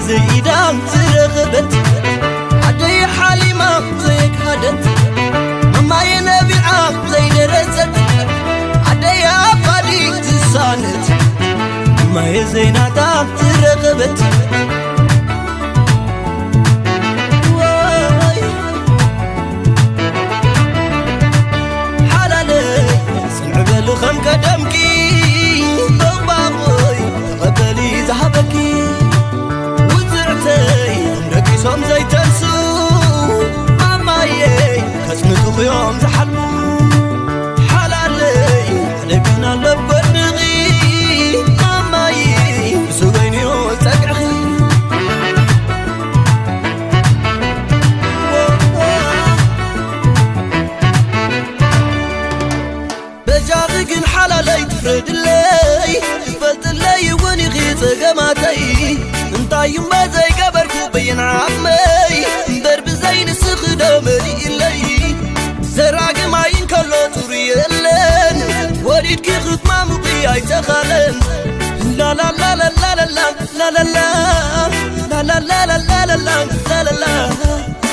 زيدان ترغبت عدي حليمة زيك هدت ماما ينبي عام زي درست عدي أفادي تساند ما يزينا دام ترغبت حلالي سنعبل خم قدمكي بغباغي تقبلي ذهبكي وزرتي عمرك سوم زي تنسو ماماي كسمتو يوم زحلمو حلالي عليكنا لبقنغي ماماي سوغيني وزقعخي بجاغي حلالي تفرد اللي تفلت اللي وني غيظ قماتي انتايم بزي قبركو بين عمي درب زين السخدة مري اللي زراق ماين كله توري اللين وريد كي خطمة مقياي تخالن لا لا لا لا لا لا لا لا لا لا لا لا لا لا لا لا لا